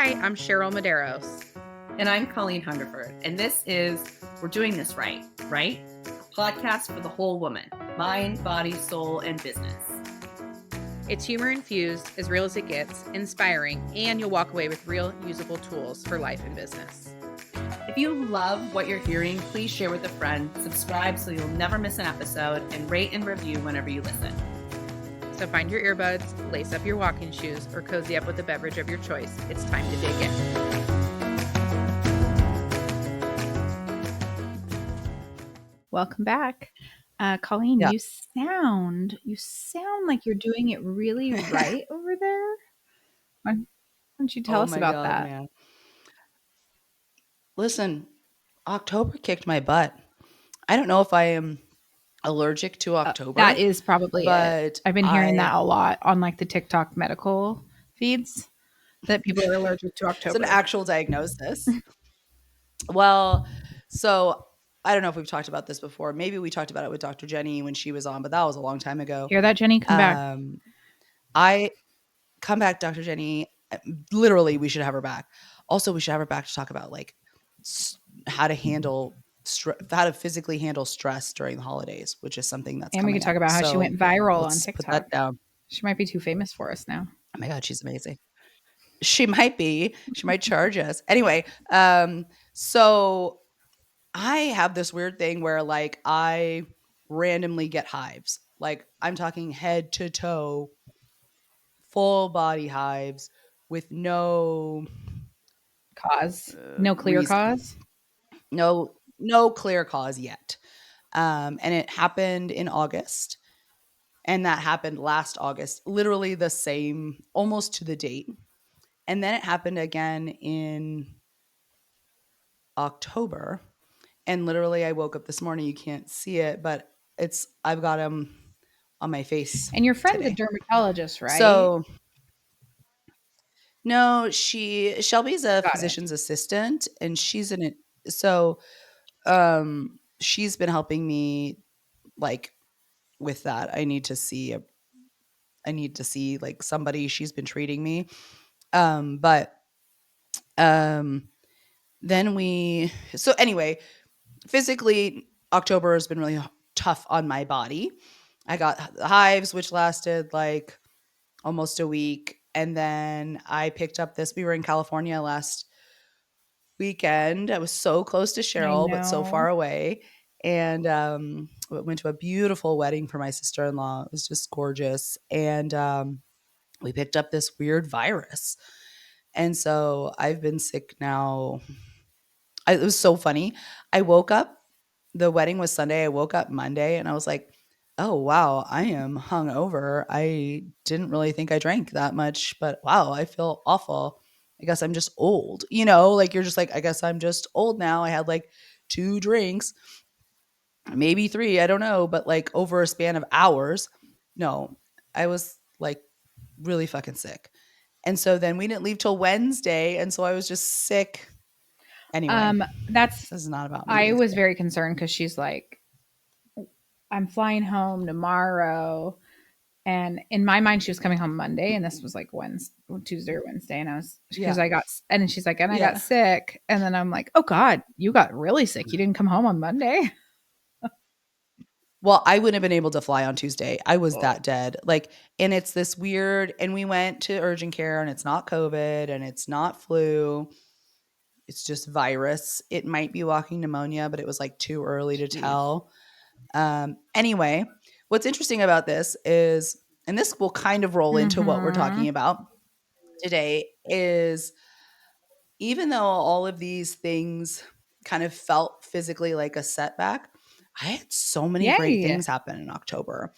Hi, I'm Cheryl Medeiros. And I'm Colleen Hungerford. And this is We're Doing This Right? A podcast for the whole woman, mind, body, soul, and business. It's humor infused, as real as it gets, inspiring, and you'll walk away with real, usable tools for life and business. If you love what you're hearing, please share with a friend, subscribe so you'll never miss an episode, and rate and review whenever you listen. So find your earbuds, lace up your walking shoes, or cozy up with a beverage of your choice. It's time to dig in. Welcome back. Colleen, Yeah. you sound like you're doing it really right over there. Why don't you tell us about that? Man. Listen, October kicked my butt. I don't know if I am allergic to October. That is probably but it. I've been hearing that a lot on like the TikTok medical feeds that people are allergic to October. It's an actual diagnosis. Well, so I don't know if we've talked about this before. Maybe we talked about it with Dr. Jenny when she was on, but that was a long time ago. Hear that, Jenny? Come back. Come back, Dr. Jenny. Literally, we should have her back. Also, we should have her back to talk about like how to physically handle stress during the holidays, which is something that's. And we can talk about how she went viral on TikTok. Put that down. She might be too famous for us now. Oh my God, she's amazing. She might be. She might charge us. Anyway, so I have this weird thing where like I randomly get hives. Like I'm talking head to toe, full body hives with no cause, no clear cause. No clear cause yet. And it happened in August. And that happened last August, literally the same, almost to the date. And then it happened again in October. And literally I woke up this morning, you can't see it, but I've got them on my face. And your friend's a dermatologist, right? So no, Shelby's a physician's assistant, and she's she's been helping me like with that. I need to see like somebody. She's been treating me. So anyway, physically October has been really tough on my body. I got hives, which lasted like almost a week. And then I picked up we were in California last weekend. I was so close to Cheryl, but so far away. And went to a beautiful wedding for my sister-in-law. It was just gorgeous. And we picked up this weird virus. And so I've been sick now. It was so funny. I woke up, the wedding was Sunday. I woke up Monday and I was like, oh, wow, I am hungover. I didn't really think I drank that much, but wow, I feel awful. I guess I'm just old, like you're just like, I guess I'm just old now. I had like 2 drinks, maybe 3, I don't know, but like over a span of hours. No, I was like really fucking sick. And so then we didn't leave till Wednesday. And so I was just sick. Anyway, this is not about me. I was very concerned because she's like, I'm flying home tomorrow. And in my mind, she was coming home Monday, and this was like Tuesday or Wednesday. And and she's like, I got sick. And then I'm like, oh God, you got really sick. You didn't come home on Monday. Well, I wouldn't have been able to fly on Tuesday. I was that dead. Like, and it's this weird, and we went to urgent care, and it's not COVID and it's not flu. It's just virus. It might be walking pneumonia, but it was like too early to tell. Anyway, what's interesting about this is, and this will kind of roll into what we're talking about today, is even though all of these things kind of felt physically like a setback, I had so many great things happen in October.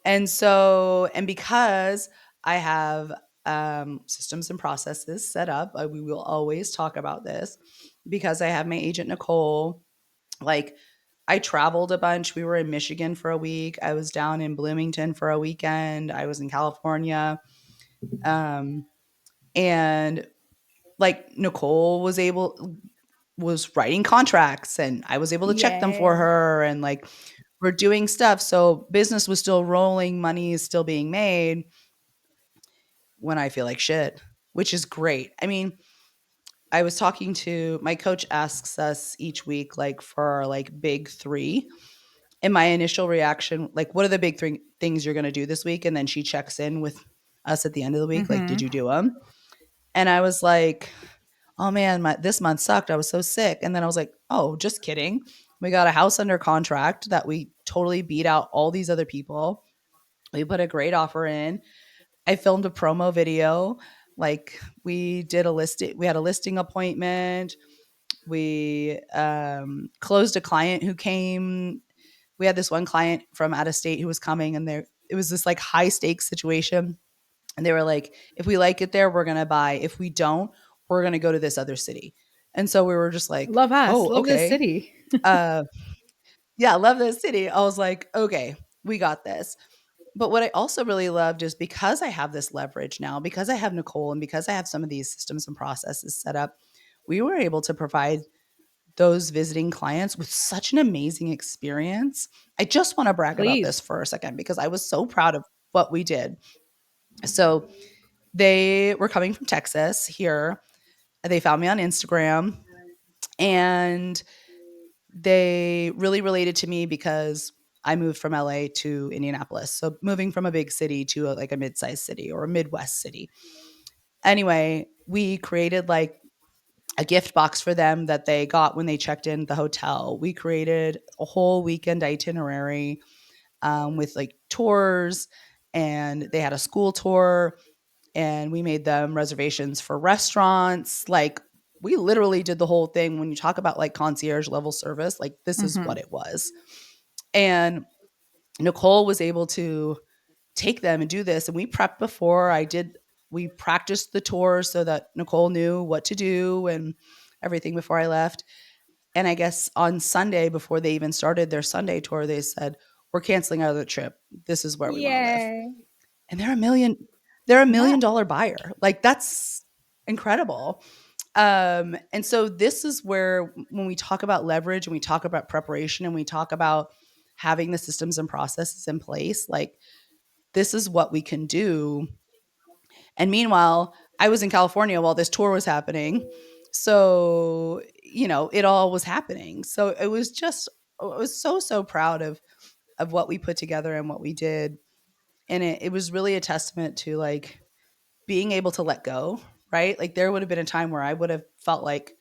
And because I have systems and processes set up, we will always talk about this, because I have my agent, Nicole. Like, I traveled a bunch. We were in Michigan for a week. I was down in Bloomington for a weekend. I was in California. And like Nicole was writing contracts, and I was able to check them for her, and like we're doing stuff. So business was still rolling. Money is still being made when I feel like shit. which is great. I mean, I was talking to my coach asks us each week like for our like big 3. And my initial reaction, like, what are the big 3 things you're going to do this week? And then she checks in with us at the end of the week, like, did Mhm. you do them? And I was like, oh man, this month sucked. I was so sick. And then I was like, oh, just kidding. We got a house under contract that we totally beat out all these other people. We put a great offer in. I filmed a promo video. Like we did a listing, we had a listing appointment. We closed a client who came. We had this one client from out of state who was coming, and there it was this like high stakes situation. And they were like, if we like it there, we're gonna buy. If we don't, we're gonna go to this other city. And so we were just like, Love us. oh, Love this okay. city. Uh, yeah, love this city. I was like, okay, we got this. But what I also really loved is because I have this leverage now, because I have Nicole and because I have some of these systems and processes set up, we were able to provide those visiting clients with such an amazing experience. I just want to brag about this Please. for a second because I was so proud of what we did. So they were coming from Texas here. They found me on Instagram and they really related to me because I moved from LA to Indianapolis. So moving from a big city to like a mid-sized city or a Midwest city. Anyway, we created like a gift box for them that they got when they checked in the hotel. We created a whole weekend itinerary with like tours, and they had a school tour, and we made them reservations for restaurants. Like, we literally did the whole thing. When you talk about like concierge level service, like, this is what Mhm. it was. And Nicole was able to take them and do this. And we prepped before I did, we practiced the tour so that Nicole knew what to do and everything before I left. And I guess on Sunday, before they even started their Sunday tour, they said, we're canceling our other trip. This is where we want to live. Yay. And they're a Yeah. $1 million buyer. Like, that's incredible. And so this is where when we talk about leverage and we talk about preparation and we talk about having the systems and processes in place, like, this is what we can do. And meanwhile, I was in California while this tour was happening. So, it all was happening. So it was just, I was so proud of what we put together and what we did. And it was really a testament to like being able to let go, right? Like, there would have been a time where I would have felt like,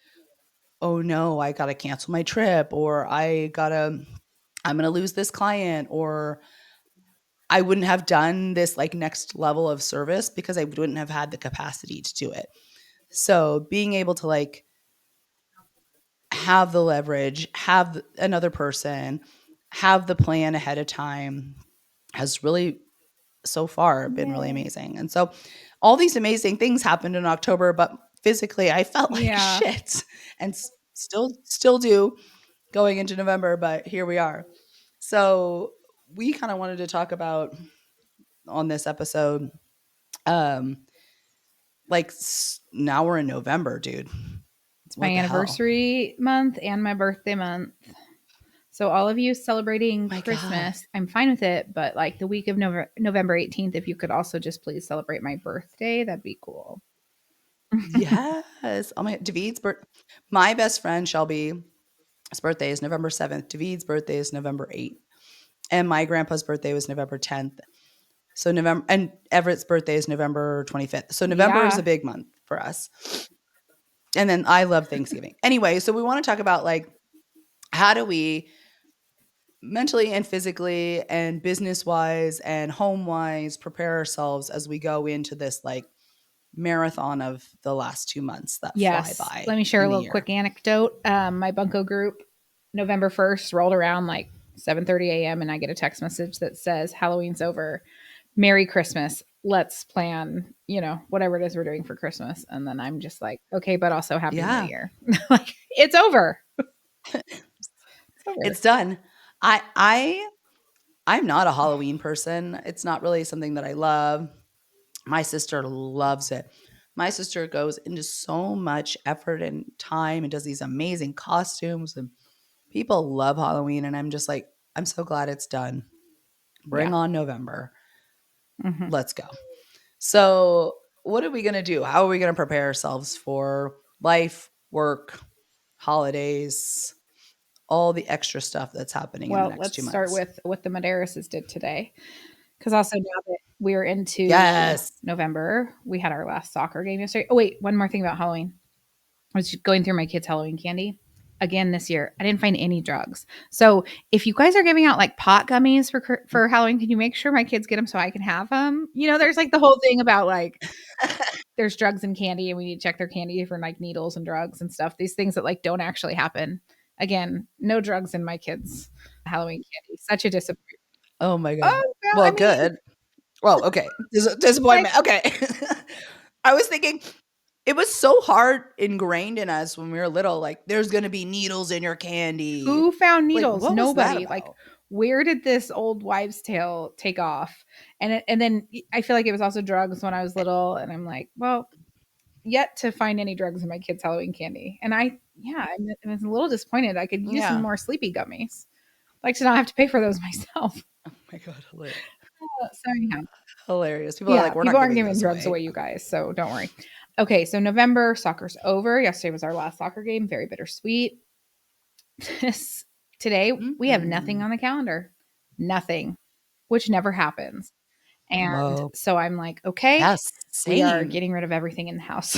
oh no, I got to cancel my trip, or I'm going to lose this client, or I wouldn't have done this like next level of service because I wouldn't have had the capacity to do it. So being able to like have the leverage, have another person, have the plan ahead of time has really so far been really Yay. amazing. And so all these amazing things happened in October, but physically I felt like Yeah. shit and still do going into November, but here we are. So we kind of wanted to talk about on this episode um now we're in November, dude. It's my What the hell? anniversary month and my birthday month. So all of you Oh celebrating my god. Christmas, I'm fine with it, but like the week of November 18th, if you could also just please celebrate my birthday, that'd be cool. Yes. Oh my my best friend Shelby's birthday is November 7th. David's birthday is November 8th. And my grandpa's birthday was November 10th. So November, and Everett's birthday is November 25th. So November is a Yeah. big month for us. And then I love Thanksgiving. Anyway, so we want to talk about like how do we mentally and physically and business wise and home wise prepare ourselves as we go into this like marathon of the last 2 months that fly Yes. by Let me share a in the little year. quick anecdote. My bunco group, November 1st, rolled around like 7:30 a.m. and I get a text message that says Halloween's over. Merry Christmas. Let's plan, whatever it is we're doing for Christmas. And then I'm just like, okay, but also Happy New Yeah, Year. Like, it's over. It's it's over. done. I'm not a Halloween person. It's not really something that I love. My sister loves it. My sister goes into so much effort and time and does these amazing costumes, and people love Halloween, and I'm just like, I'm so glad it's done. Bring Yeah. on November. Hmm. Let's go. So what are we going to do? How are we going to prepare ourselves for life, work, holidays, all the extra stuff that's happening in the Well, next let's 2 start months? with what the Madeiras did today. Because also now that we're into Yes. November, we had our last soccer game yesterday. Oh, wait, one more thing about Halloween. I was going through my kids' Halloween candy again this year. I didn't find any drugs. So if you guys are giving out like pot gummies for Halloween, can you make sure my kids get them so I can have them? You know, there's like the whole thing about like there's drugs in candy and we need to check their candy for like needles and drugs and stuff. These things that like don't actually happen. Again, no drugs in my kids' Halloween candy. Such a disappointment. Oh my god. Oh, well, I Well, mean, good. Well, okay. like Disappointment. Okay. I was thinking it was so hard ingrained in us when we were little, like, there's gonna be needles in your candy. who found Like, needles? what was that Nobody. Like, about? where did this old wives' tale take off? And then I feel like it was also drugs when I was little, and I'm like, well, yet to find any drugs in my kids' Halloween candy. And I was a little disappointed. I could use some Yeah. more sleepy gummies, like to not have to pay for those myself. Oh my god, So anyhow, hilarious. People are yeah, like, "We're people not aren't giving giving this drugs away." away, you guys. So don't worry. Okay, so November soccer's over. Yesterday was our last soccer game. Very bittersweet. This today we have nothing Mhm. on the calendar. Nothing, which never happens. And Whoa. so I'm like, okay, Yes, we are same. getting rid of everything in the house.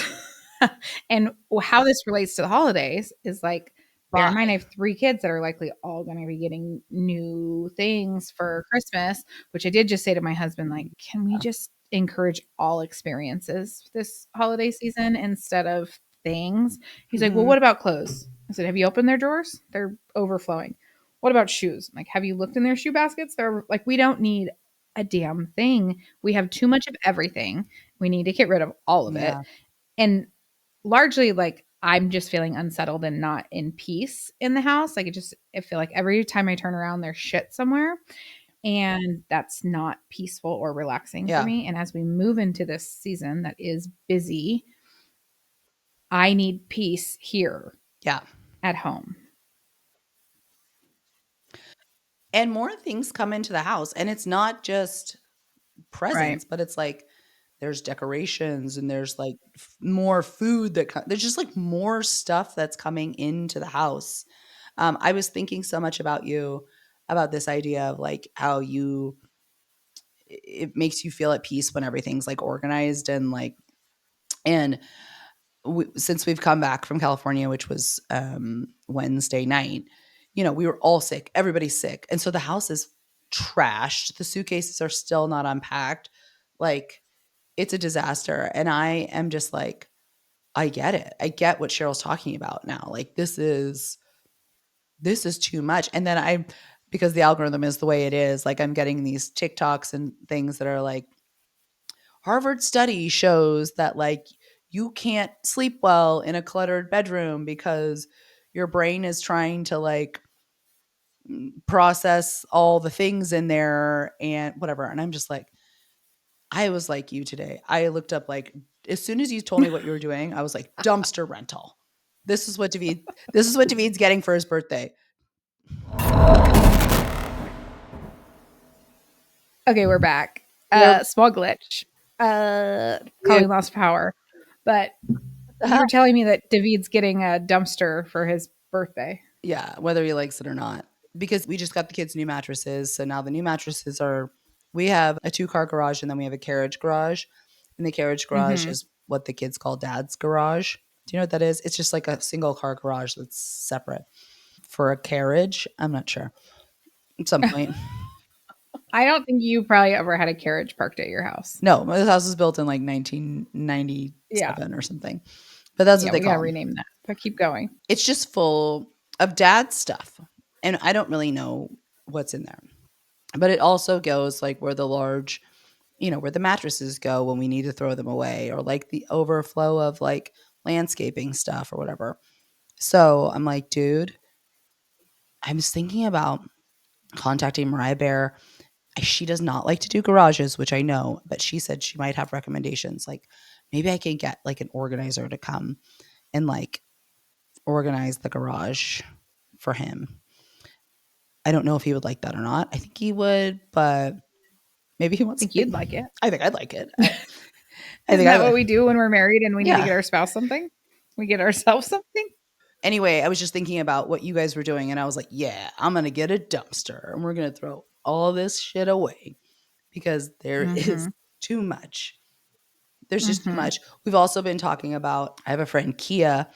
And how this relates to the holidays is like, bear in mind, I Bye. have 3 kids that are likely all going to be getting new things for Christmas, which I did just say to my husband, like, can we Yeah. just encourage all experiences this holiday season instead of things? He's like, well, Mhm. what about clothes? I said, have you opened their drawers? They're overflowing. What about shoes? Like, have you looked in their shoe baskets? They're like, we don't need a damn thing. We have too much of everything. We need to get rid of all of it. Yeah. And largely, like, I'm just feeling unsettled and not in peace in the house. Like, I feel like every time I turn around, there's shit somewhere. And that's not peaceful or relaxing for Yeah. me. And as we move into this season that is busy, I need peace here Yeah. at home. And more things come into the house, and it's not just Right. presents, but it's like there's decorations and there's like more food there's just like more stuff that's coming into the house. I was thinking so much about you, about this idea of like how it makes you feel at peace when everything's like organized and like, and since we've come back from California, which was Wednesday night, we were all sick. Everybody's sick. And so the house is trashed. The suitcases are still not unpacked. Like, it's a disaster. And I am just like, I get it. I get what Cheryl's talking about now. Like, this is too much. And then because the algorithm is the way it is, like I'm getting these TikToks and things that are like, Harvard study shows that like you can't sleep well in a cluttered bedroom because your brain is trying to like process all the things in there and whatever. And I'm just like, I was like you today. I looked up like as soon as you told me what you were doing, I was like dumpster rental. This is what David's getting for his birthday. Okay, we're back. We're Small glitch. yeah, Colleen lost power. But you were telling me that David's getting a dumpster for his birthday. yeah, whether he likes it or not. Because we just got the kids new mattresses. So now the new mattresses are we have a 2-car garage and then we have a carriage garage. And the carriage garage Mm-hmm. is what the kids call dad's garage. Do you know what that is? It's just like a single car garage that's separate for a carriage. I'm not sure. At some point. I don't think you probably ever had a carriage parked at your house. No, this house was built in like Yeah. 1997 or something. But that's what Yeah, they we got to call them. rename that. But keep going. It's just full of dad stuff. And I don't really know what's in there. But it also goes like where the large, where the mattresses go when we need to throw them away, or like the overflow of like landscaping stuff or whatever. So I'm like, dude, I was thinking about contacting Mariah Bear. She does not like to do garages, which I know, but she said she might have recommendations. Like maybe I can get like an organizer to come and like organize the garage for him. I don't know if he would like that or not. I think he would, but maybe he I wants think you'd something. like it. I think I'd like it. I Isn't think I that would. what we do when we're married and we need to Yeah. get our spouse something? We get ourselves something? Anyway, I was just thinking about what you guys were doing, and I was like, yeah, I'm going to get a dumpster and we're going to throw all this shit away because there is Mm-hmm. too much. There's just too Mm-hmm. much. We've also been talking about, I have a friend, Kia,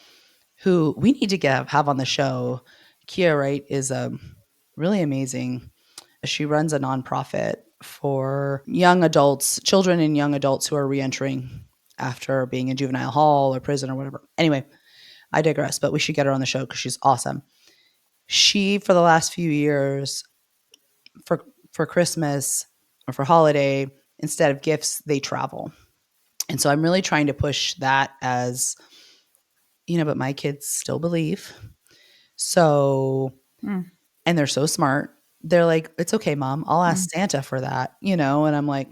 who we need to have on the show. Kia, right, is really amazing. She runs a nonprofit for young adults, children and young adults who are reentering after being in juvenile hall or prison or whatever. Anyway, I digress, but we should get her on the show because she's awesome. She, for the last few years, for for Christmas or for holiday, instead of gifts, they travel. And so I'm really trying to push that as, but my kids still believe. So, Mm-hmm. and they're so smart. They're like, it's okay, mom. I'll ask Santa for that, and I'm like,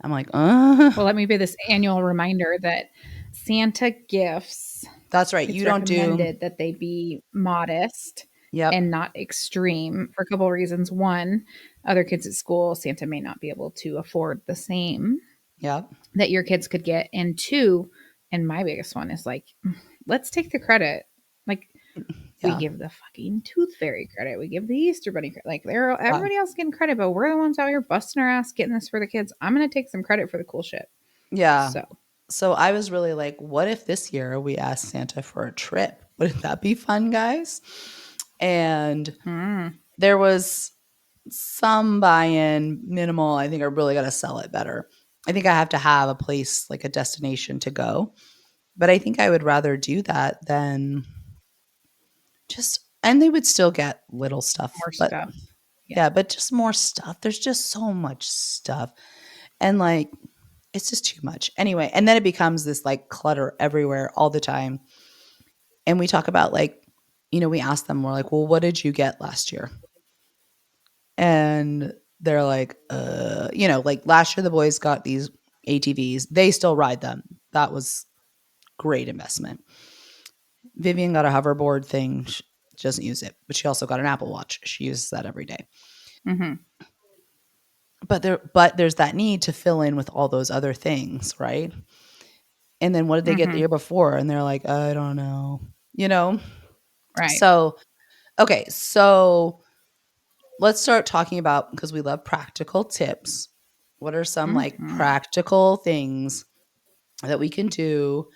Well, let me be this annual reminder that Santa gifts, that's right. You it's don't do, recommended that they be modest yep, and not extreme for a couple of reasons. One, other kids at school, Santa may not be able to afford the same yep, that your kids could get. And two, and my biggest one is like, let's take the credit. Like, we yeah, give the fucking tooth fairy credit. We give the Easter bunny credit. Like, they're yeah, everybody else getting credit, but we're the ones out here busting our ass getting this for the kids. I'm gonna take some credit for the cool shit. yeah. So, So I was really like, what if this year we asked Santa for a trip? Wouldn't that be fun, guys? And mm, there was some buy-in, minimal. I think I really got to sell it better. I think I have to have a place, like a destination to go. But I think I would rather do that than just, and they would still get little stuff, more but stuff. Yeah. yeah, but just more stuff. There's just so much stuff. And like, it's just too much. Anyway, and then it becomes this like clutter everywhere all the time. And we talk about like, we ask them, we're like, well, what did you get last year? And they're like, like last year the boys got these ATVs. They still ride them. That was great investment. Vivian got a hoverboard thing. She doesn't use it, but she also got an Apple Watch. She uses that every day. Mm-hmm. But there's that need to fill in with all those other things, right? And then what did they get the Mm-hmm. year before? And they're like, I don't know. You know? Right. So, okay, so let's start talking about, because we love practical tips. What are some like Mm-hmm. practical things that we can do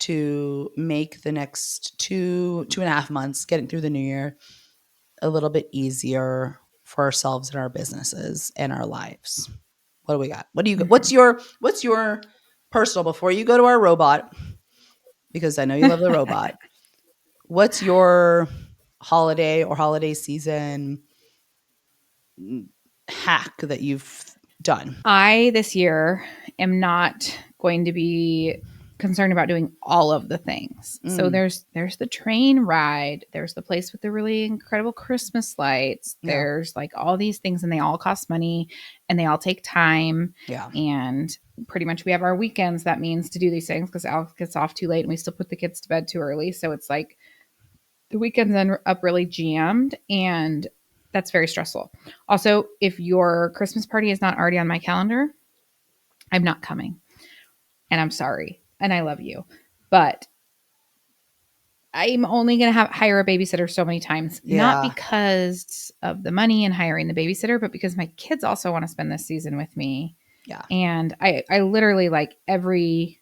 to make the next 2.5 months getting through the new year a little bit easier for ourselves and our businesses and our lives? What do we got? What do you got? Mm-hmm. What's your personal, before you go to our robot, because I know you love the robot, what's your holiday or holiday season hack that you've done? I this year am not going to be concerned about doing all of the things. So Mm, there's the train ride, there's the place with the really incredible Christmas lights, yeah, there's like all these things and they all cost money and they all take time, yeah, and pretty much we have our weekends that means to do these things because Alex gets off too late and we still put the kids to bed too early. So it's like the weekends end up really jammed and that's very stressful. Also, if your Christmas party is not already on my calendar, I'm not coming. And I'm sorry. And I love you. But I'm only going to hire a babysitter so many times, not yeah, because of the money and hiring the babysitter, but because my kids also want to spend this season with me. yeah. And I literally like every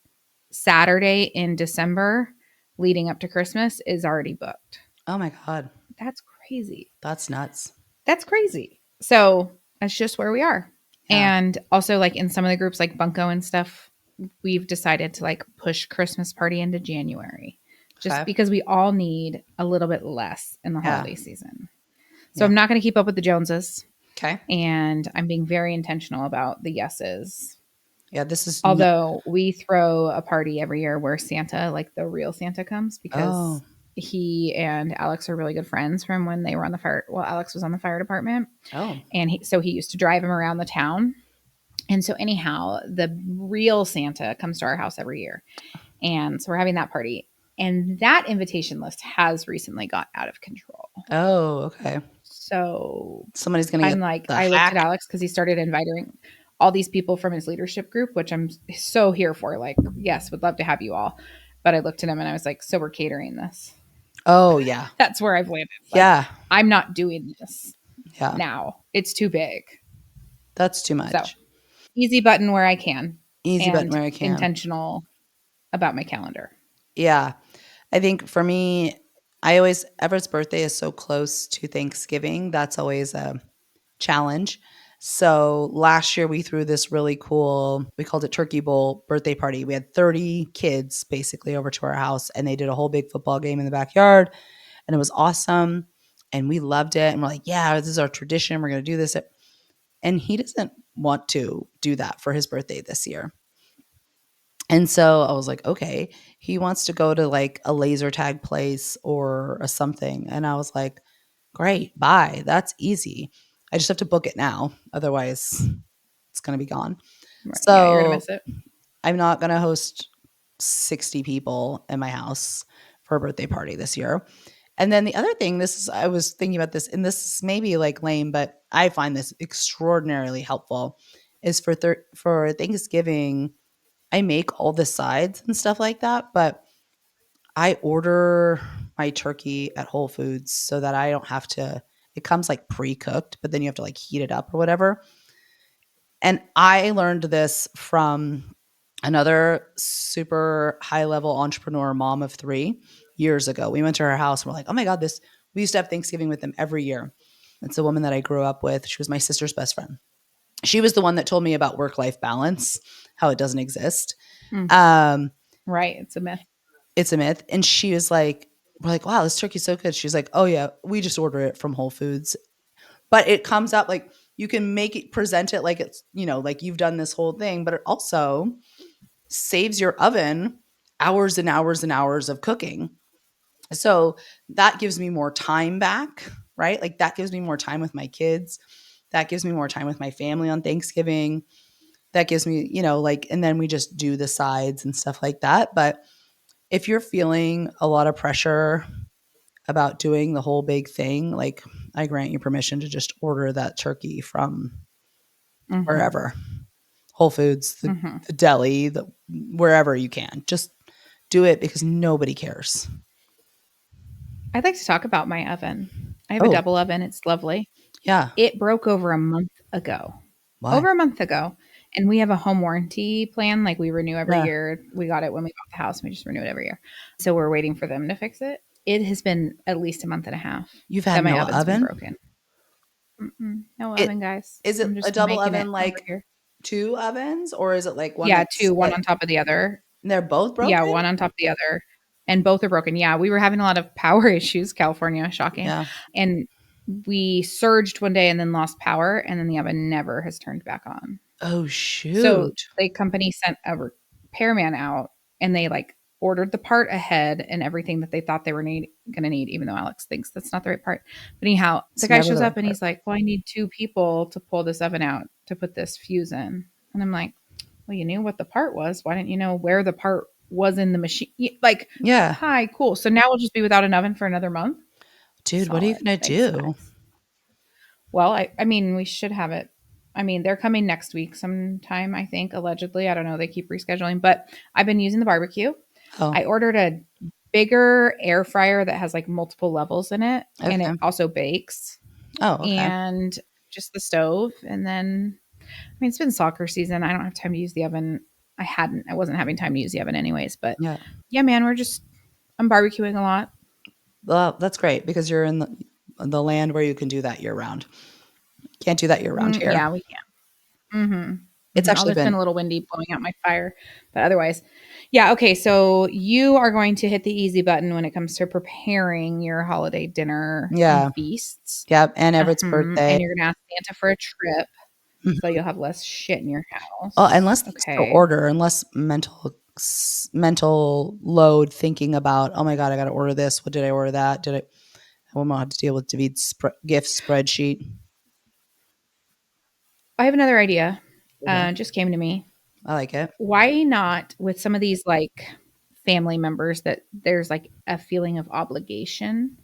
Saturday in December leading up to Christmas is already booked. Oh my God, That's crazy. that's nuts. That's crazy. So that's just where we are. Yeah. And also, like in some of the groups, like Bunko and stuff, we've decided to like push Christmas party into January just Okay. because we all need a little bit less in the Yeah. holiday season. So Yeah. I'm not going to keep up with the Joneses, Okay. and I'm being very intentional about the yeses. Yeah. This is no. Although we throw a party every year where Santa, like the real Santa, comes Oh. because he and Alex are really good friends from when they were on the fire. Well, Alex was on the fire department, Oh. and he used to drive him around the town. And so anyhow, the real Santa comes to our house every year. And so we're having that party. And that invitation list has recently got out of control. Oh. Okay. So Somebody's gonna I'm get like, the I looked at hack. Alex because he started inviting all these people from his leadership group, which I'm so here for. Like, yes, would love to have you all. But I looked at him and I was like, so we're catering this. Oh, yeah. That's where I've landed. Like, Yeah. I'm not doing this Yeah. now. It's too big. That's too So much. easy button where I can Easy button and where I can. intentional about my calendar. Yeah. I think for me, I always Everett's birthday is so close to Thanksgiving. That's always a challenge. So last year we threw this really cool, we called it Turkey Bowl birthday party. We had 30 kids basically over to our house and they did a whole big football game in the backyard and it was awesome. And we loved it. And we're like, yeah, this is our tradition. We're going to do this. And he doesn't want to do that for his birthday this year. And so I was like, okay, he wants to go to like a laser tag place or a something. And I was like, great, bye. That's easy. I just have to book it now. Otherwise, it's going to be gone. Right. Yeah, you're gonna So miss it. I'm not going to host 60 people in my house for a birthday party this year. And then the other thing, I was thinking about this, and this is maybe like lame, but I find this extraordinarily helpful, is for Thanksgiving, I make all the sides and stuff like that, but I order my turkey at Whole Foods so that I don't have to, it comes like pre-cooked, but then you have to like heat it up or whatever. And I learned this from another super high level entrepreneur, mom of 3 years ago. We went to her house and we're like, oh my God, we used to have Thanksgiving with them every year. It's a woman that I grew up with. She was my sister's best friend. She was the one that told me about work-life balance, how it doesn't exist. Mm. Um, Right. It's a myth. it's a myth. And she was like, we're like, wow, this turkey's so good. She's like, oh yeah, we just order it from Whole Foods. But it comes out like you can make it, present it like it's, like you've done this whole thing, but it also saves your oven hours and hours and hours of cooking. So that gives me more time back, right? Like that gives me more time with my kids. That gives me more time with my family on Thanksgiving. That gives me, like, and then we just do the sides and stuff like that. But if you're feeling a lot of pressure about doing the whole big thing, like I grant you permission to just order that turkey from Mm-hmm. wherever, Whole Foods, Mm-hmm. the deli, wherever you can. Just do it because nobody cares. I'd like to talk about my oven. I have a Oh, double oven. It's lovely. yeah. It broke over a month ago. Why? Over a month ago. And we have a home warranty plan. Like we renew every Yeah. year. We got it when we bought the house. And we just renew it every year. So we're waiting for them to fix it. It has been at least a month and a half You've had that my no oven's been oven? broken. No It oven, guys. is it I'm a just double making it oven over like here. 2 ovens or is it like one Yeah, that's two, one split? on top of the other. And they're both Yeah, broken? one on top of the other. And both are broken. Yeah, we were having a lot of power issues, California, shocking. Yeah. And we surged one day and then lost power, and then the oven never has turned back on. Oh So shoot. the company sent a repairman out and they like ordered the part ahead and everything that they thought they were going to need, even though Alex thinks that's not the right part. But anyhow, the It's guy never shows the up right and part. he's like, well, I need 2 people to pull this oven out to put this fuse in. And I'm like, well, you knew what the part was. Why didn't you know where the part was in the machine? Like, Yeah. hi, cool. So now we'll just be without an oven for another month. Dude, what are you Solid. gonna Thanks, do? guys. Well, I mean, we should have it. I mean, they're coming next week sometime, I think, allegedly. I don't know. They keep rescheduling, but I've been using the barbecue. Oh, I ordered a bigger air fryer that has like multiple levels in it, and okay. it also bakes, Oh, okay. and just the stove. And then, I mean, it's been soccer season. I don't have time to use the oven. I wasn't having time to use the oven anyways, but Yeah. yeah, man, I'm barbecuing a lot. Well, that's great because you're in the land where you can do that year round. Can't do that year round here. Yeah, we can. Mm-hmm. It's Mm-hmm. actually Although it's been been a little windy blowing out my fire, but otherwise, yeah. Okay, so you are going to hit the easy button when it comes to preparing your holiday dinner and yeah. feasts, Yep, and Everett's birthday. and you're gonna ask Santa for a trip so Mhm. you'll have less shit in your Oh, and house. less things to Okay. order and less mental load thinking about, "Oh my god, I gotta order this. What did I order that? Did I?" I won't have to deal with David's gift spreadsheet. I have another idea. Okay. Just came to me. I like it. Why not with some of these like family members that there's like a feeling of obligation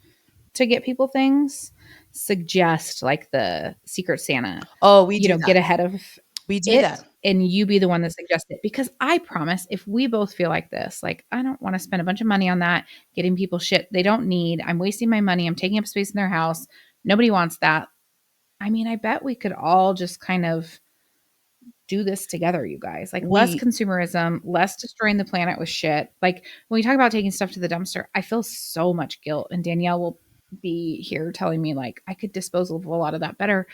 to get people things, suggest like the Secret Santa, Oh, we do get that. ahead of. We do it that. and you be the one that suggests it, because I promise if we both feel like this, like I don't want to spend a bunch of money on that, getting people shit they don't need. I'm wasting my money. I'm taking up space in their house. Nobody wants that. I mean, I bet we could all just kind of do this together, you guys. Like less We consumerism, less destroying the planet with shit. Like when we talk about taking stuff to the dumpster, I feel so much guilt. And Danielle will be here telling me like I could dispose of a lot of that better,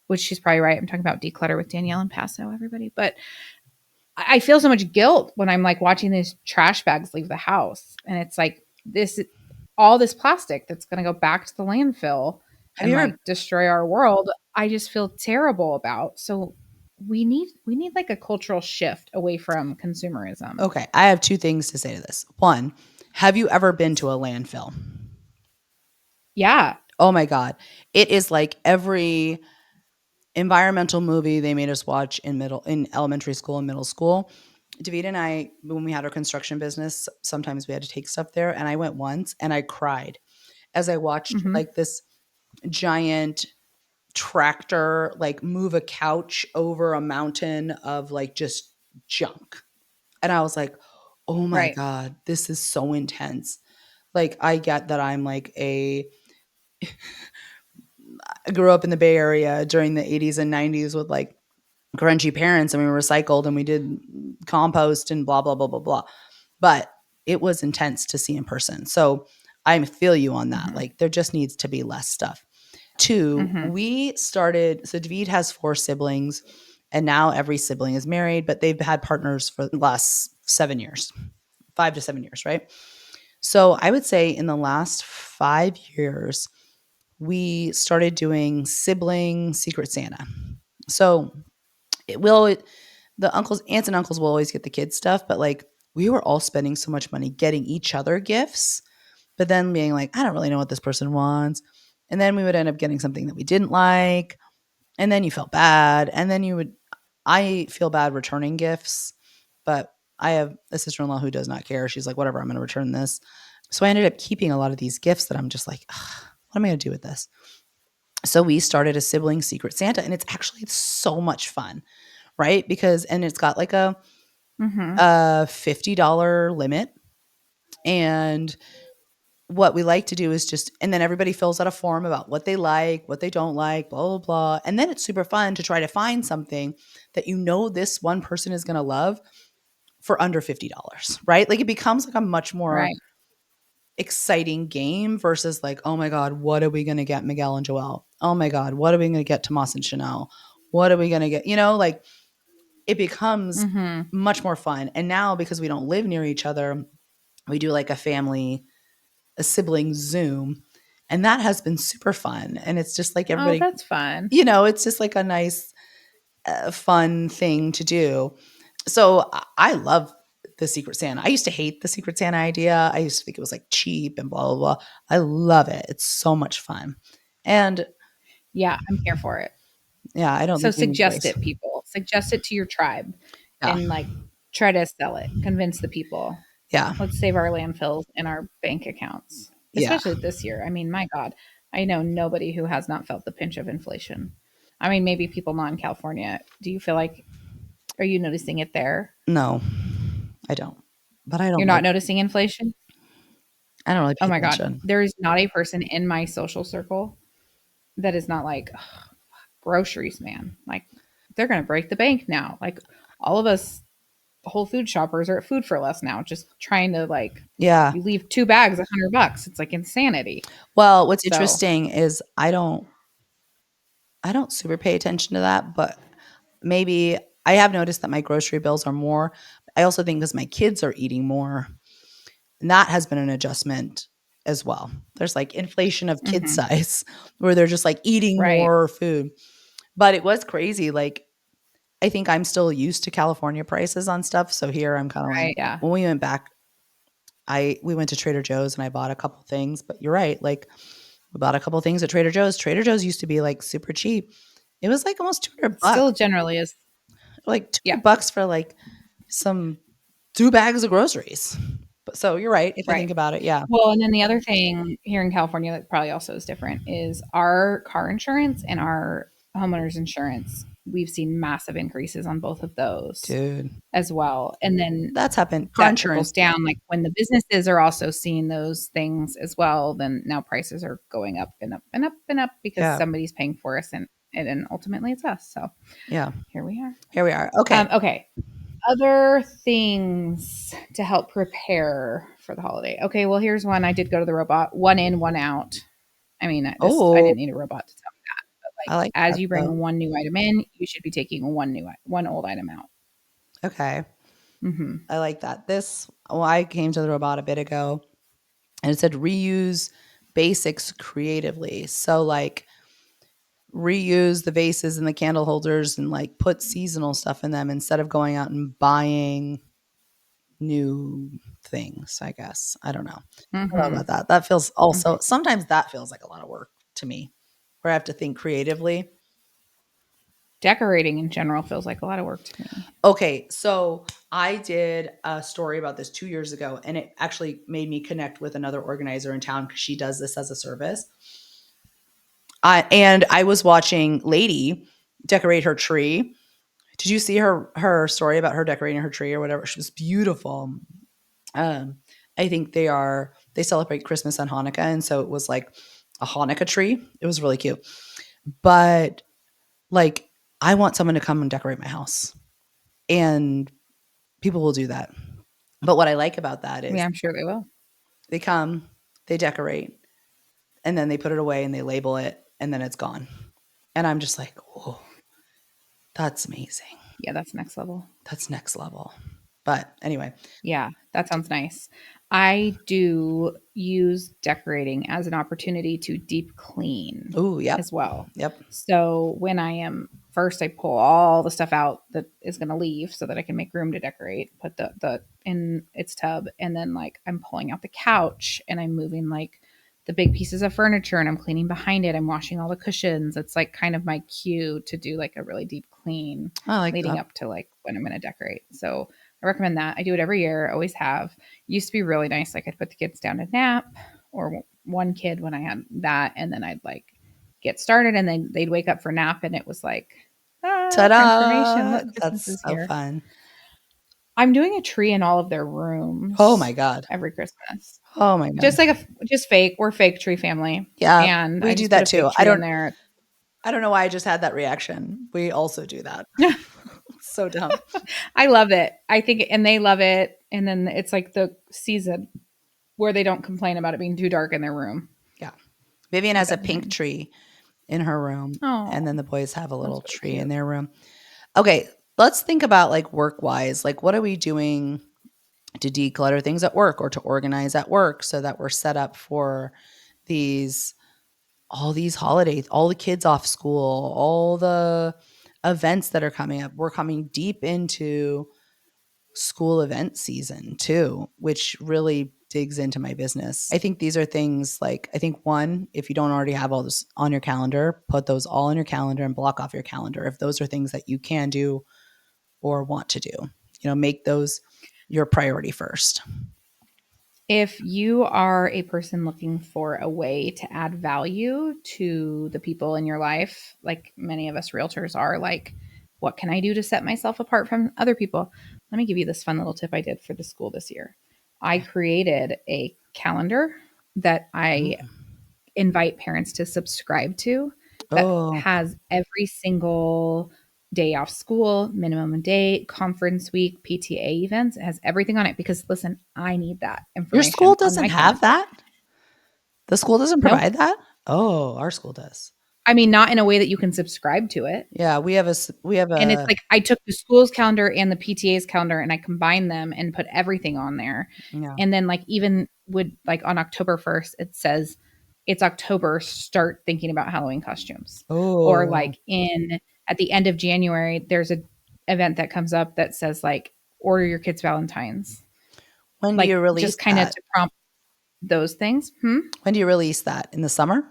which she's probably right. I'm talking about declutter with Danielle and Paso, everybody. But I feel so much guilt when I'm like watching these trash bags leave the house. And it's like this all this plastic that's gonna go back to the landfill have and you like ever destroy our world. I just feel terrible about. So we need like a cultural shift away from consumerism. Okay, I have two things to say to this. One, have you ever been to a landfill? Yeah. Oh my god. It is like every environmental movie they made us watch in elementary school and middle school. David and I, when we had our construction business, sometimes we had to take stuff there, and I went once and I cried as I watched Mhm. like this giant tractor like move a couch over a mountain of like just junk. And I was like, "Oh my Right. god, this is so intense." Like I get that I'm like a I grew up in the Bay Area during the 80s and 90s with like grungy parents, and we recycled and we did compost and blah blah blah blah blah. But it was intense to see in person. So I feel you on that. Mhm. Like there just needs to be less stuff. Two, Mhm. we started so David has four siblings and now every sibling is married, but they've had partners for the last 7 years, 5 to 7 years, right? So I would say in the last 5 years, we started doing sibling Secret Santa. So it will the uncles, aunts and uncles will always get the kids stuff, but like we were all spending so much money getting each other gifts, but then being like, I don't really know what this person wants. And then we would end up getting something that we didn't like. And then you felt bad. And then I feel bad returning gifts, but I have a sister in law who does not care. She's like, whatever, I'm going to return this. So I ended up keeping a lot of these gifts that I'm just like, what am I going to do with this? So we started a sibling Secret Santa, and it's actually so much fun, right? Because, and it's got like Mhm. a $50 limit. And what we like to do is just, and then everybody fills out a form about what they like, what they don't like, blah, blah, blah. And then it's super fun to try to find something that you know this one person is going to love for under $50, right? Like it becomes like a much more Right. exciting game versus like, oh my God, what are we going to get Miguel and Joel? Oh my God, what are we going to get Tomas and Chanel? What are we going to get? Like it becomes Mhm. much more fun. And now because we don't live near each other, we do like a sibling Zoom. And that has been super fun. And it's just like Oh, everybody, that's fun. it's just like a nice, fun thing to do. So I love the Secret Santa. I used to hate the Secret Santa idea. I used to think it was like cheap and blah, blah, blah. I love it. It's so much fun. And Yeah, I'm here for it. yeah, I don't So think we need to suggest waste. it, people. Suggest it to your tribe Yeah. and like try to sell it. Convince the people. Yeah. Let's save our landfills and our bank accounts, Yeah. especially this year. I mean, my God, I know nobody who has not felt the pinch of inflation. I mean, maybe people not in California. Do you feel like, are you noticing it there? No, I don't. But You're not noticing inflation? I don't really Oh pay my God. attention. There is not a person in my social circle that is not like, "Ugh, groceries, man. Like, they're going to break the bank now. Like, all of us Whole Food shoppers are at Food for Less now, just trying to like, Yeah. you leave two bags, $100. It's like insanity. Well, what's So, interesting is I don't super pay attention to that, but maybe I have noticed that my grocery bills are more. I also think because my kids are eating more, and that has been an adjustment as well. There's like inflation of kid mhm, size where they're just like eating right, more food. But it was crazy. Like I think I'm still used to California prices on stuff. So here I'm kind of like right, yeah. when we went back, we went to Trader Joe's and I bought a couple things. But you're right, like we bought a couple things at Trader Joe's. Trader Joe's used to be like super cheap. It was like almost 200 bucks, Still generally is, like yeah, 200 bucks for like some 2 bags of groceries. But so you're right, if I right. think about it, yeah. Well, and then the other thing here in California that probably also is different is our car insurance and our homeowners insurance we've seen massive increases on both of those Dude, as well. And then that's happened. Car that trickles insurance. down. Like when the businesses are also seeing those things as well, then now prices are going up and up and up and up because Yeah. somebody's paying for us, and ultimately it's us. So Yeah. here we are. Here we are. Okay. Okay. Other things to help prepare for the holiday. Okay, well here's one. I did go to the robot. One in, one out. I mean, this I Oh, didn't need a robot to tell me that. But like I like as that you bring though. one new item in, you should be taking one old item out. Okay. Mm-hmm. I like that. I came to the robot a bit ago and it said reuse basics creatively. So, like, reuse the vases and the candle holders and like put seasonal stuff in them instead of going out and buying new things, I guess. I don't know. I don't know Mm-hmm. about that. That feels Mm-hmm. also sometimes that feels like a lot of work to me where I have to think creatively. Decorating in general feels like a lot of work to me. Okay, so I did a story about this 2 years ago, and it actually made me connect with another organizer in town because she does this as a service. And I was watching Lady decorate her tree. Did you see her story about her decorating her tree or whatever? She was beautiful. Um, I think they celebrate Christmas and Hanukkah, and so it was like a Hanukkah tree. It was really cute. But like, I want someone to come and decorate my house, and people will do that. But what I like about that Yeah, is I'm sure they will. they come, they decorate, and then they put it away and they label it, and then it's gone. And I'm just like, oh, that's amazing. Yeah, that's next level. That's next level. But anyway, Yeah, that sounds nice. I do use decorating as an opportunity to deep clean ooh, yep, as well. yep. So when I am first, I pull all the stuff out that is going to leave so that I can make room to decorate, put the in its tub, and then like I'm pulling out the couch and I'm moving like the big pieces of furniture and I'm cleaning behind it. I'm washing all the cushions. It's like kind of my cue to do like a really deep clean I like leading that. up to like when I'm going to decorate. So I recommend that. I do it every year, always have. Used to be really nice. Like I'd put the kids down to nap, or one kid when I had that, and then I'd like get started, and then they'd wake up for nap, and it was like, transformation. Ta-da! Look, Christmas That's is so here. fun. I'm doing a tree in all of their Oh my rooms god. every Christmas. Oh my Just god. like just fake. We're fake tree family, Yeah, and we I do just put that a too. fake tree in there. I don't know why I just had that reaction. We also do that. So dumb. I love it. I think, and they love it. And then it's like the season where they don't complain about it being too dark in their room. Yeah. Vivian The has a pink bedtime. tree in her room, Oh, and then the boys have a little that's really tree in cute. their room. Okay, let's think about like work wise. Like, what are we doing to declutter things at work or to organize at work so that we're set up for these all these holidays, all the kids off school, all the events that are coming up. We're coming deep into school event season too, which really digs into my business. I think these are things like, I think one, if you don't already have all this on your calendar, put those all on your calendar and block off your calendar. If those are things that you can do or want to do, make those your priority first. If you are a person looking for a way to add value to the people in your life, like many of us realtors are, like, what can I do to set myself apart from other people? Let me give you this fun little tip I did for the school this year. I Okay. created a calendar that I Mm. invite parents to subscribe to that Oh, has every single day off school, minimum date, conference week, PTA events. It has everything on it because listen, I need that your school information on doesn't my have calendar. that? The school doesn't Nope. provide that? Oh, our school does. I mean, not in a way that you can subscribe to it. Yeah, we have And it's a like I took the school's calendar and the PTA's calendar and I combined them and put everything on there. yeah. And then like even would like on October 1st, it says it's October, start thinking about Halloween costumes. Or Oh, like in at the end of January, there's a event that comes up that says like order your kids Valentines. when do you Like release just kind of that? to prompt those things. Hmm? When do you release that? In the summer?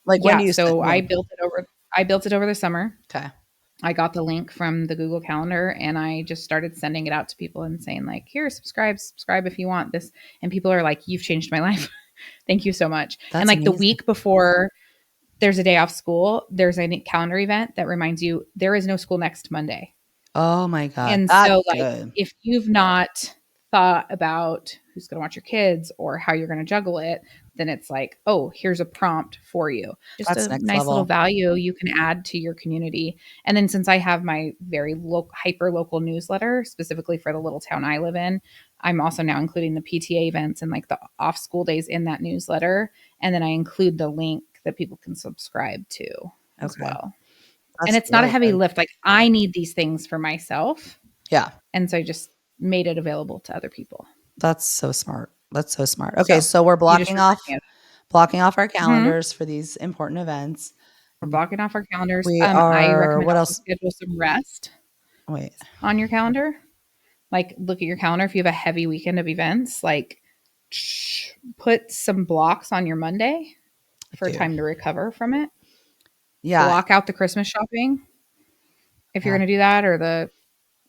Like, when do Yeah, you set so yeah. I built it over the summer. Okay. I got the link from the Google Calendar and I just started sending it out to people and saying like, here, subscribe if you want this. And people are like, you've changed my life. Thank you so much. And That's like the amazing. week before there's a day off school, there's a calendar event that reminds you there is no school next Monday. Oh my God. And That's so, like, good. if you've not thought about who's going to watch your kids or how you're going to juggle it, then it's like, oh, here's a prompt for you. Just That's a next nice little level. value you can add to your community. And then, since I have my very hyper local newsletter specifically for the little town I live in, I'm also now including the PTA events and like the off school days in that newsletter. And then I include the link that people can subscribe to as Okay. well. And That's it's not a really heavy good. lift. Like, I need these things for myself. Yeah. And so I just made it available to other people. That's so smart. That's so smart. Okay, So so we're you just remind me of blocking off our it. Mhm. calendars for these important events. We're blocking off our calendars. We I are recommend what also else? schedule some rest Wait, on your calendar. Like, look at your calendar. If you have a heavy weekend of events, like, put some blocks on your Monday I for do. time to recover from it. Yeah, Block out the Christmas shopping if you're yeah. going to do that, or the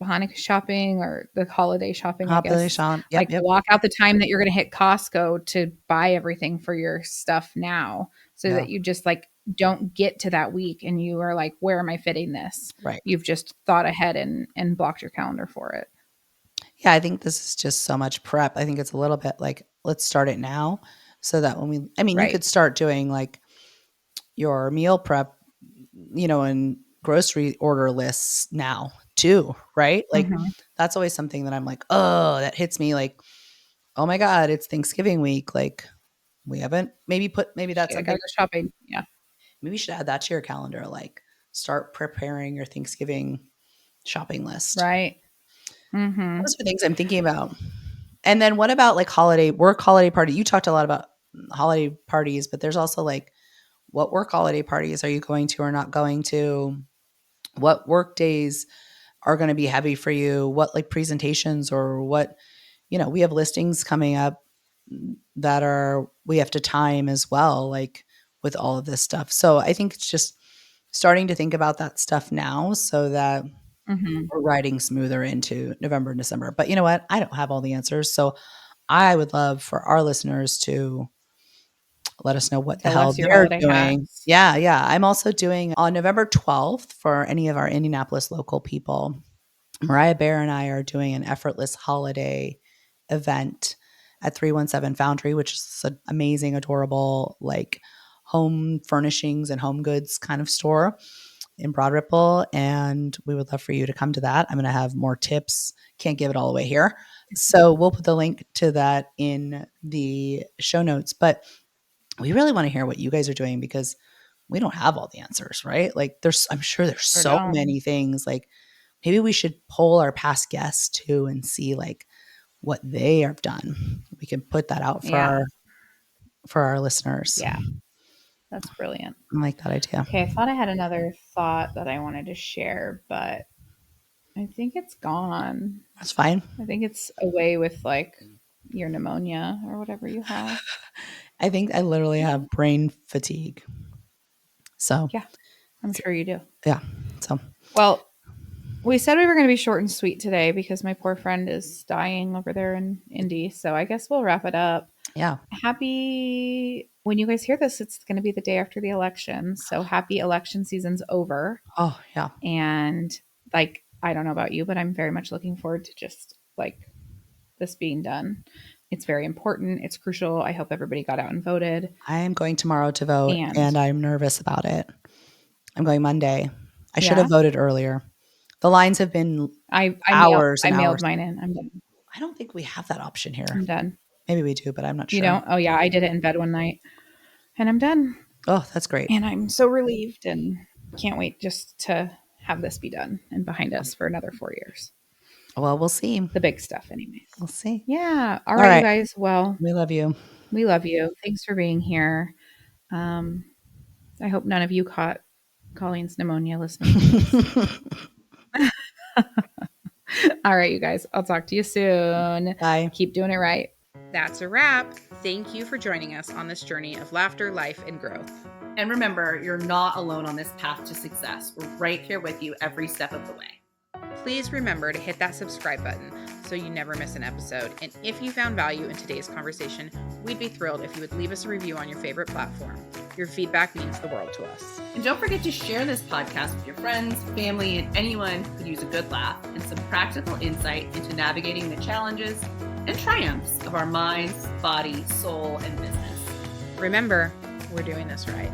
Hanukkah shopping or the holiday shopping, I Holiday guess. Sean. Yep, Like, yep. block out the time that you're going to hit Costco to buy everything for your stuff now, so Yeah, that you just like don't get to that week and you are like, where am I fitting this? right. You've just thought ahead and blocked your calendar for it. Yeah, I think this is just so much prep. I think it's a little bit like let's start it now so that when I mean, you Right. could start doing like your meal prep, and grocery order lists now too, right? Like Mm-hmm. that's always something that I'm like, oh, that hits me like, oh my God, it's Thanksgiving week. Like we haven't maybe that's Gotta go something shopping. Yeah. maybe you should add that to your calendar. Like start preparing your Thanksgiving shopping list. Right. Mm-hmm. Those are things I'm thinking about. And then what about like holiday party? You talked a lot about holiday parties, but there's also like what work holiday parties are you going to or not going to? What work days are going to be heavy for you? What like presentations or what, we have listings coming up that we have to time as well, like with all of this stuff. So I think it's just starting to think about that stuff now so that Mm-hmm. we're riding smoother into November and December. But you know what? I don't have all the answers. So I would love for our listeners to let us know what the Tell hell us your they're holiday doing. hacks. Yeah, yeah. I'm also doing on November 12th for any of our Indianapolis local people. Mariah Bear and I are doing an effortless holiday event at 317 Foundry, which is an amazing, adorable, like home furnishings and home goods kind of store in Broad Ripple. And we would love for you to come to that. I'm going to have more tips. Can't give it all away here. So we'll put the link to that in the show notes. But we really want to hear what you guys are doing because we don't have all the answers, right? Like I'm sure there's Or so don't. many things. Like maybe we should poll our past guests too and see like what they have done. We can put that out for Yeah. our listeners. Yeah. That's brilliant. I like that idea. Okay. I thought I had another thought that I wanted to share, but I think it's gone. That's fine. I think it's away with like your pneumonia or whatever you have. I think I literally have brain fatigue. So Yeah, I'm sure you do. yeah. So Well, we said we were going to be short and sweet today because my poor friend is dying over there in Indy. So I guess we'll wrap it up. yeah. Happy, when you guys hear this, it's going to be the day after the election. So happy election season's over. Oh yeah. And like, I don't know about you, but I'm very much looking forward to just like this being done. It's very important. It's crucial. I hope everybody got out and voted. I am going tomorrow to vote And and I'm nervous about it. I'm going Monday. I should have yeah, voted earlier. The lines have been hours I and mailed hours. mine in. I'm done. I don't think we have that option here. I'm done. Maybe we do, but I'm not You sure. don't? Oh yeah, I did it in bed one night and I'm done. Oh, that's great. And I'm so relieved and can't wait just to have this be done and behind us for another 4 years. Well, we'll see. The big stuff, anyways. We'll see. Yeah. All All right, you right. guys. Well, We love you. we love you. Thanks for being here. Um, I hope none of you caught Colleen's pneumonia listening to this. All right, you guys. I'll talk to you soon. Bye. Keep doing it right. That's a wrap. Thank you for joining us on this journey of laughter, life, and growth. And remember, you're not alone on this path to success. We're right here with you every step of the way. Please remember to hit that subscribe button so you never miss an episode. And if you found value in today's conversation, we'd be thrilled if you would leave us a review on your favorite platform. Your feedback means the world to us. And don't forget to share this podcast with your friends, family, and anyone who could use a good laugh and some practical insight into navigating the challenges and triumphs of our minds, body, soul, and business. Remember, we're doing this right.